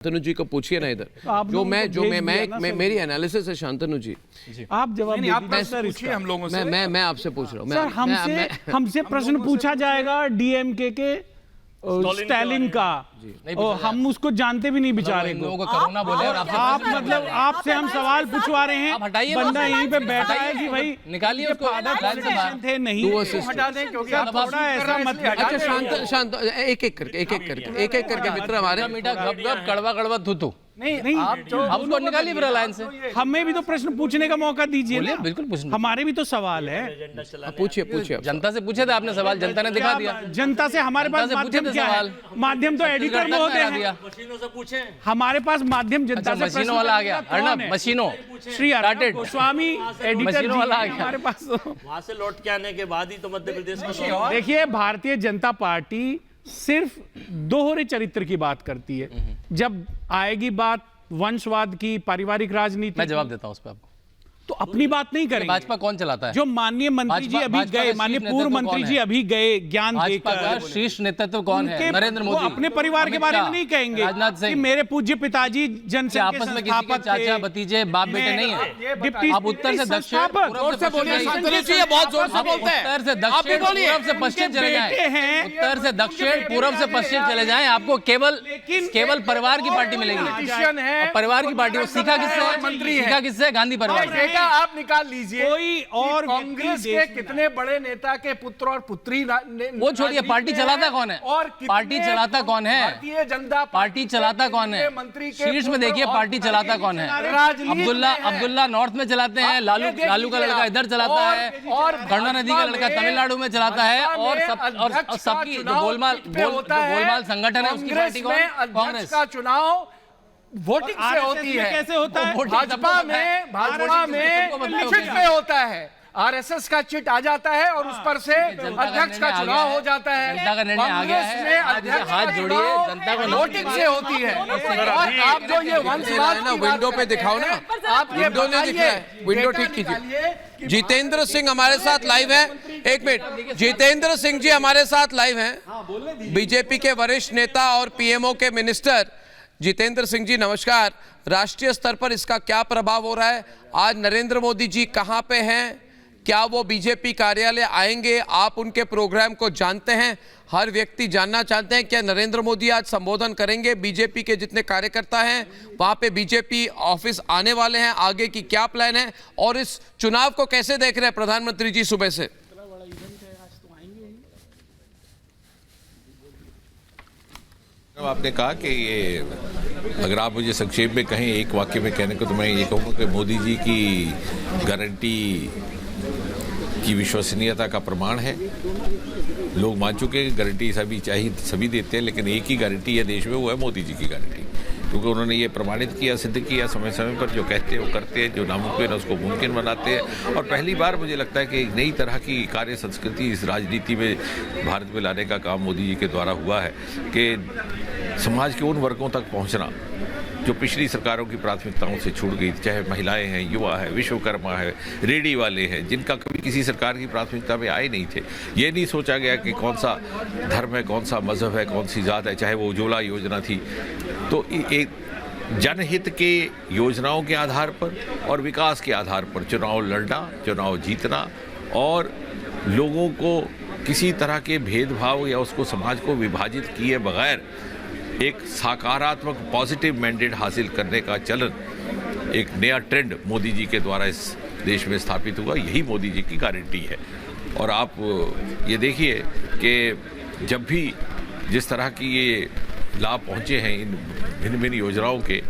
शांतनु जी को पूछिए ना इधर। मेरी एनालिसिस है शांतनु जी। आप जवाब नहीं, आप पूछिए हम लोगों से। मैं आपसे पूछ रहा हूँ। सर हमसे प्रश्न पूछा जाएगा डीएमके के स्टालिन का, और हम उसको जानते भी नहीं बेचारे को। करुणा बोले और आप मतलब आपसे हम सवाल पूछवा रहे हैं, बंदा यहीं पे बैठा है कि भाई निकालिए उसको। थे नहीं हटा दें क्योंकि आप थोड़ा ऐसा मत। अच्छा शांत एक एक करके मित्र हमारे मीठा गप गप कड़वा कड़वा थू नहीं आप जो उसको निकालिए फिर लाइन से। हमें भी तो प्रश्न पूछने का मौका दीजिए ना। बिल्कुल पूछिए, हमारे भी तो सवाल है। पूछिए। जनता से पूछे थे आपने सवाल, जनता ने दिखा दिया। जनता से हमारे पास माध्यम क्या है? माध्यम तो एडिटर में होते हैं। मशीनों से पूछे, हमारे पास माध्यम जनता से मशीनों वाला आ गया। अर्णव मशीनों श्री अर्णव गोस्वामी एडिटर वाला आ गया हमारे पास। वहां से लौट के आने के बाद ही तो मध्य प्रदेश में देखिए, भारतीय जनता पार्टी सिर्फ दोहरे चरित्र की बात करती है। जब आएगी बात वंशवाद की, पारिवारिक राजनीति, मैं जवाब देता हूं उस पर आपको। तो अपनी बात नहीं करेंगे। भाजपा कौन चलाता है? जो माननीय मंत्री जी अभी गए, माननीय पूर्व मंत्री जी अभी गए ज्ञान देकर। शीर्ष नेतृत्व कौन है? नरेंद्र मोदी। अपने परिवार के बारे में नहीं कहेंगे राजनाथ सिंह। मेरे पूज्य पिताजी जनसंघ आपस में किसी के चाचा भतीजे बाप बेटे नहीं है। डिप्टी आप उत्तर से दक्षिण, जोर से बोलिए शांतनु जी, ये बहुत जोर से बोलते हैं। उत्तर से दक्षिण, पूर्व से पश्चिम चले जाएं। उत्तर से दक्षिण, पूर्व से पश्चिम चले जाएं, आपको केवल परिवार की पार्टी मिलेगी। परिवार की पार्टी वो सीखा किससे? मंत्री है। सीखा किससे? गांधी परिवार से। बेटा आप निकाल लीजिए कोई और कांग्रेस के कितने बड़े नेता के पुत्र और पुत्री वो छोड़िए, पार्टी चलाता कौन है? और पार्टी चलाता कौन है? भारतीय जनता पार्टी चलाता कौन है? मंत्री के शीर्ष में देखिए पार्टी चलाता कौन है? अब्दुल्ला नॉर्थ में चलाते हैं, लालू का लड़का इधर चलाता है, और करुणानिधि का लड़का तमिलनाडु में चलाता है, और सबकी जो गोलमाल संगठन है उसकी पार्टी कांग्रेस का चुनाव वोटिंग से होती है। कैसे होता है? भाजपा में चिट पे होता है। आरएसएस का चिट आ जाता है और उस पर से अध्यक्ष का चुनाव हो जाता है। जनता का निर्णय आ गया है। अध्यक्ष हाथ जोड़िए, जनता को वोटिंग से होती है। और आप जो ये वंशवाद ना विंडो पे दिखाओ ना, आप ये विंडो नहीं दिख रहा है, विंडो ठीक कीजिए। जितेंद्र सिंह हमारे साथ लाइव है। एक मिनट, जितेंद्र सिंह जी हमारे साथ लाइव हैं, बीजेपी के वरिष्ठ नेता और पीएमओ के मिनिस्टर। जितेंद्र सिंह जी नमस्कार। राष्ट्रीय स्तर पर इसका क्या प्रभाव हो रहा है? आज नरेंद्र मोदी जी कहां पे हैं? क्या वो बीजेपी कार्यालय आएंगे? आप उनके प्रोग्राम को जानते हैं? हर व्यक्ति जानना चाहते हैं क्या नरेंद्र मोदी आज संबोधन करेंगे? बीजेपी के जितने कार्यकर्ता हैं वहां पे बीजेपी ऑफिस आने वाले हैं, आगे की क्या प्लान है, और इस चुनाव को कैसे देख रहे हैं प्रधानमंत्री जी सुबह से? आपने कहा कि ये, अगर आप मुझे संक्षेप में कहें एक वाक्य में कहने को, तो मैं ये कहूँगा कि मोदी जी की गारंटी की विश्वसनीयता का प्रमाण है। लोग मान चुके हैं कि गारंटी सभी देते हैं, लेकिन एक ही गारंटी है देश में, वो है मोदी जी की गारंटी। क्योंकि उन्होंने ये प्रमाणित किया, सिद्ध किया, समय समय पर जो कहते हैं वो करते हैं, जो नामुमकिन है उसको मुमकिन बनाते हैं। और पहली बार मुझे लगता है कि एक नई तरह की कार्य संस्कृति इस राजनीति में भारत में लाने का काम मोदी जी के द्वारा हुआ है कि समाज के उन वर्गों तक पहुंचना जो पिछली सरकारों की प्राथमिकताओं से छूट गई, चाहे महिलाएं हैं, युवा है, विश्वकर्मा है, रेडी वाले हैं, जिनका कभी किसी सरकार की प्राथमिकता में आए नहीं थे। ये नहीं सोचा गया कि कौन सा धर्म है, कौन सा मजहब है, कौन सी जात है, चाहे वो उज्ज्वला योजना थी। तो एक जनहित के योजनाओं के आधार पर और विकास के आधार पर चुनाव लड़ना, चुनाव जीतना, और लोगों को किसी तरह के भेदभाव या उसको समाज को विभाजित किए बगैर एक सकारात्मक पॉजिटिव मैंडेट हासिल करने का चलन, एक नया ट्रेंड मोदी जी के द्वारा इस देश में स्थापित हुआ। यही मोदी जी की गारंटी है। और आप ये देखिए कि जब भी जिस तरह की ये लाभ पहुँचे हैं इन भिन्न भिन्न योजनाओं के,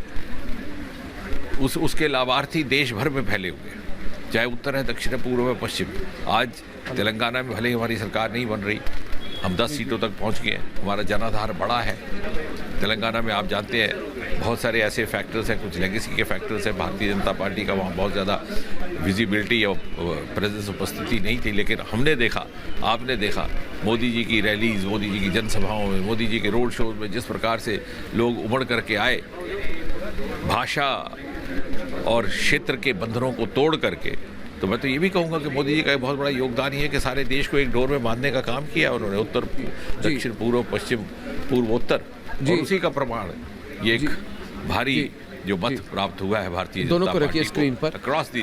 उसके लाभार्थी देश भर में फैले हुए हैं, चाहे उत्तर है, दक्षिण है, पूर्व है, पश्चिम। आज तेलंगाना में भले हमारी सरकार नहीं बन रही, हम 10 सीटों तक पहुंच गए हैं, हमारा जनाधार बड़ा है। तेलंगाना में आप जानते हैं बहुत सारे ऐसे फैक्टर्स हैं, कुछ लेगेसी के फैक्टर्स हैं। भारतीय जनता पार्टी का वहाँ बहुत ज़्यादा विजिबिलिटी या प्रेजेंस, उपस्थिति नहीं थी, लेकिन हमने देखा, आपने देखा मोदी जी की रैलीज, मोदी जी की जनसभाओं में, मोदी जी के रोड शोज में जिस प्रकार से लोग उमड़ करके आए, भाषा और क्षेत्र के बंधनों को तोड़ करके। तो मैं तो ये भी कहूँगा कि मोदी जी का एक बहुत बड़ा योगदान ही है कि सारे देश को एक डोर में बांधने का काम किया उन्होंने, उत्तर, दक्षिण, पूर्व, पश्चिम, पूर्वोत्तर, और उसी का प्रमाण ये एक भारी जो मत प्राप्त हुआ है भारतीय दोनों जनता को रखिए पार्टी स्क्रीन पर। अक्रॉस दी।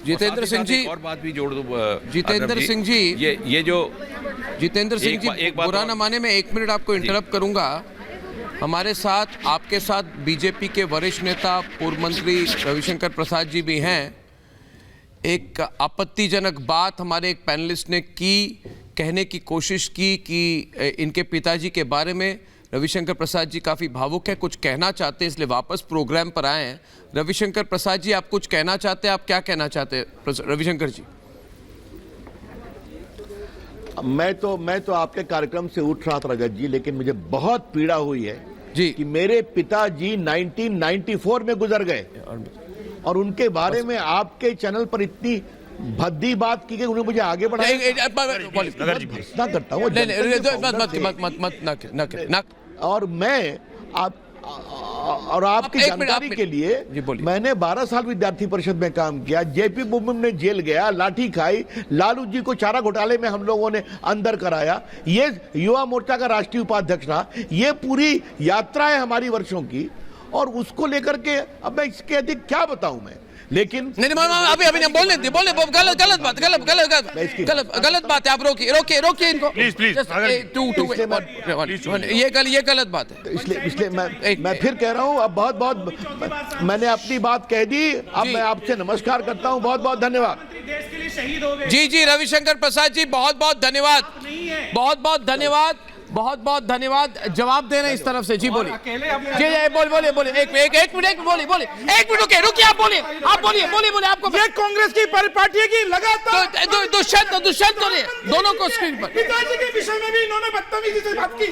जितेंद्र सिंह जी, और बात भी जोड़ दूं जितेंद्र सिंह जी, ये जो जितेंद्र सिंह जी, एक बात बुरा और- न माने, मैं 1 मिनट आपको इंटरप्ट करूंगा। हमारे साथ, आपके साथ बीजेपी के वरिष्ठ नेता पूर्व मंत्री रविशंकर प्रसाद जी भी हैं। एक आपत्तिजनक बात हमारे एक पैनलिस्ट ने की, कहने की कोशिश की कि इनके पिताजी के बारे में। रविशंकर प्रसाद जी काफ़ी भावुक है, कुछ कहना चाहते हैं, इसलिए वापस प्रोग्राम पर आए हैं। रविशंकर प्रसाद जी, आप कुछ कहना चाहते हैं? आप क्या कहना चाहते हैं रविशंकर जी? मैं तो आपके कार्यक्रम से उठ रहा था रजत जी, लेकिन मुझे बहुत पीड़ा हुई है जी कि मेरे पिताजी 1994 में गुजर गए और उनके बारे में आपके चैनल पर इतनी भद्दी बात की कि उन्हें मुझे आगे बढ़ाया। ना करता हूँ और मैं और आपकी जानकारी के लिए मैंने 12 साल विद्यार्थी परिषद में काम किया। जेपी मुर्मू में जेल गया, लाठी खाई, लालू जी को चारा घोटाले में हम लोगों ने अंदर कराया। ये युवा मोर्चा का राष्ट्रीय उपाध्यक्ष रहा। ये पूरी यात्रा है हमारी वर्षों की, और उसको लेकर के अब मैं इसके अधिक क्या बताऊं मैं। लेकिन नहीं, अभी नहीं बोलने गलत बात है। आप रोकिए इनको प्लीज। ये गलत बात है। इसलिए मैं फिर कह रहा हूं, अब बहुत मैंने अपनी बात कह दी। अब मैं आपसे नमस्कार करता हूं। बहुत बहुत धन्यवाद। जी रविशंकर प्रसाद जी, बहुत धन्यवाद, बहुत धन्यवाद। जवाब दे रहे हैं इस तरफ से। जी बोलिए। बोलिए। एक मिनट रुकिए। आप बोलिए। आपको ये कांग्रेस की परिपाटी की लगातार दुष्यंत दोनों को स्क्रीन पर। पिताजी के विषय में भी इन्होंने बदतमीजी से बात की।